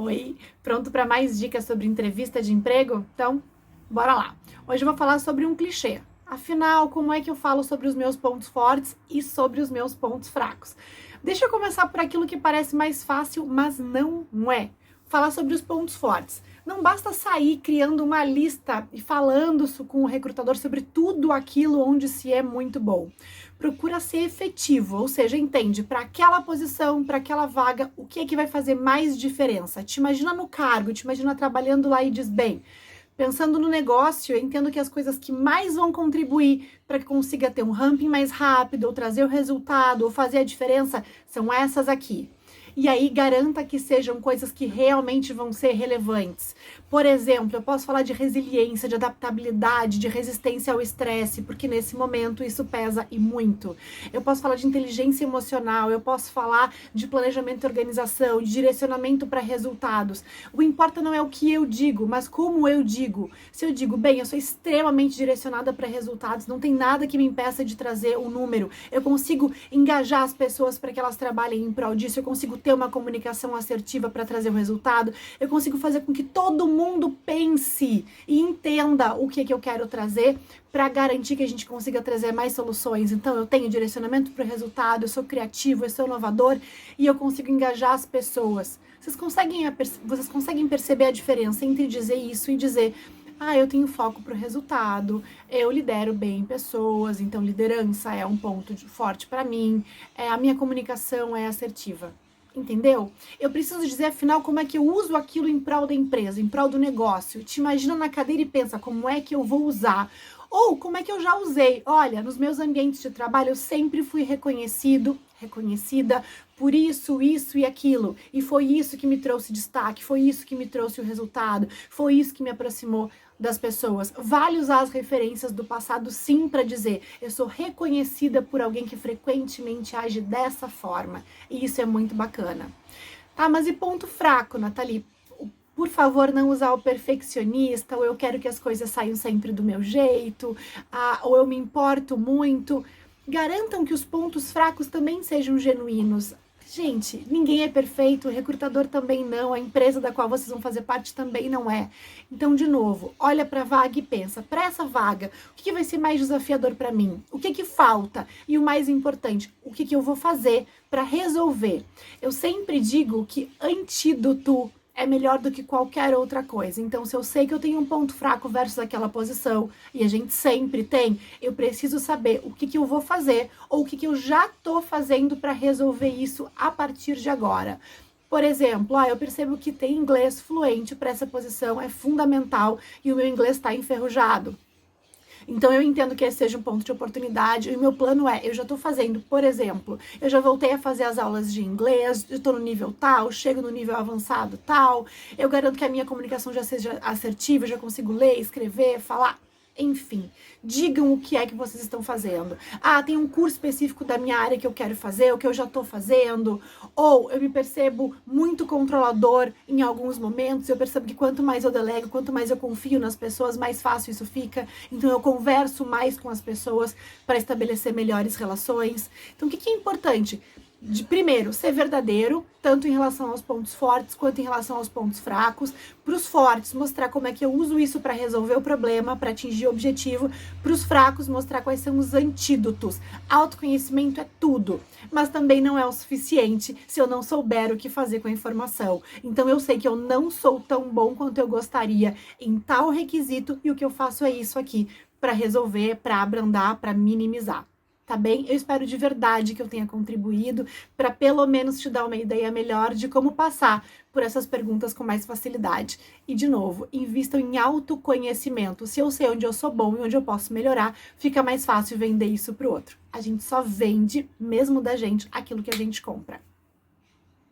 Oi, pronto para mais dicas sobre entrevista de emprego? Então, bora lá. Hoje eu vou falar sobre um clichê. Afinal, como é que eu falo sobre os meus pontos fortes e sobre os meus pontos fracos? Deixa eu começar por aquilo que parece mais fácil, mas não é. Falar sobre os pontos fortes. Não basta sair criando uma lista e falando com o recrutador sobre tudo aquilo onde se é muito bom. Procura ser efetivo, ou seja, entende para aquela posição, para aquela vaga, o que é que vai fazer mais diferença. Te imagina no cargo, te imagina trabalhando lá e diz, bem, pensando no negócio, eu entendo que as coisas que mais vão contribuir para que consiga ter um ramping mais rápido, ou trazer o resultado, ou fazer a diferença, são essas aqui. E aí garanta que sejam coisas que realmente vão ser relevantes. Por exemplo, eu posso falar de resiliência, de adaptabilidade, de resistência ao estresse, porque nesse momento isso pesa e muito. Eu posso falar de inteligência emocional, eu posso falar de planejamento e organização, de direcionamento para resultados. O importa não é o que eu digo, mas como eu digo. Se eu digo, bem, eu sou extremamente direcionada para resultados, não tem nada que me impeça de trazer um número. Eu consigo engajar as pessoas para que elas trabalhem em prol disso, eu consigo ter uma comunicação assertiva para trazer o resultado, eu consigo fazer com que todo mundo pense e entenda o que eu quero trazer para garantir que a gente consiga trazer mais soluções. Então, eu tenho direcionamento para o resultado, eu sou criativo, eu sou inovador e eu consigo engajar as pessoas. Vocês conseguem perceber a diferença entre dizer isso e dizer eu tenho foco para o resultado, eu lidero bem pessoas, então liderança é um ponto forte para mim, a minha comunicação é assertiva. Entendeu? Eu preciso dizer, afinal, como é que eu uso aquilo em prol da empresa, em prol do negócio. Te imagina na cadeira e pensa, como é que eu vou usar? Ou como é que eu já usei? Olha, nos meus ambientes de trabalho eu sempre fui reconhecida por isso e aquilo. E foi isso que me trouxe destaque, foi isso que me trouxe o resultado, foi isso que me aproximou das pessoas. Vale usar as referências do passado sim para dizer, eu sou reconhecida por alguém que frequentemente age dessa forma. E isso é muito bacana. Tá, mas e ponto fraco, Nathalie? Por favor, não usar o perfeccionista, ou eu quero que as coisas saiam sempre do meu jeito, ou eu me importo muito. Garantam que os pontos fracos também sejam genuínos. Gente, ninguém é perfeito, o recrutador também não, a empresa da qual vocês vão fazer parte também não é. Então, de novo, olha para a vaga e pensa, para essa vaga, o que vai ser mais desafiador para mim? O que falta? E o mais importante, o que eu vou fazer para resolver? Eu sempre digo que antídoto é melhor do que qualquer outra coisa. Então, se eu sei que eu tenho um ponto fraco versus aquela posição, e a gente sempre tem, eu preciso saber o que eu vou fazer ou o que eu já tô fazendo para resolver isso a partir de agora. Por exemplo, eu percebo que ter inglês fluente para essa posição é fundamental e o meu inglês está enferrujado. Então, eu entendo que esse seja um ponto de oportunidade e o meu plano eu já estou fazendo, por exemplo, eu já voltei a fazer as aulas de inglês, eu estou no nível tal, chego no nível avançado tal, eu garanto que a minha comunicação já seja assertiva, eu já consigo ler, escrever, falar. Enfim, digam o que é que vocês estão fazendo. Tem um curso específico da minha área que eu quero fazer, o que eu já estou fazendo. Ou eu me percebo muito controlador em alguns momentos. Eu percebo que quanto mais eu delego, quanto mais eu confio nas pessoas, mais fácil isso fica. Então eu converso mais com as pessoas para estabelecer melhores relações. Então o que é importante? Primeiro, ser verdadeiro, tanto em relação aos pontos fortes quanto em relação aos pontos fracos. Para os fortes, mostrar como é que eu uso isso para resolver o problema, para atingir o objetivo. Para os fracos, mostrar quais são os antídotos. Autoconhecimento é tudo, mas também não é o suficiente se eu não souber o que fazer com a informação. Então, eu sei que eu não sou tão bom quanto eu gostaria em tal requisito e o que eu faço é isso aqui, para resolver, para abrandar, para minimizar. Tá bem? Eu espero de verdade que eu tenha contribuído para pelo menos te dar uma ideia melhor de como passar por essas perguntas com mais facilidade. E, de novo, invistam em autoconhecimento. Se eu sei onde eu sou bom e onde eu posso melhorar, fica mais fácil vender isso para o outro. A gente só vende, mesmo da gente, aquilo que a gente compra.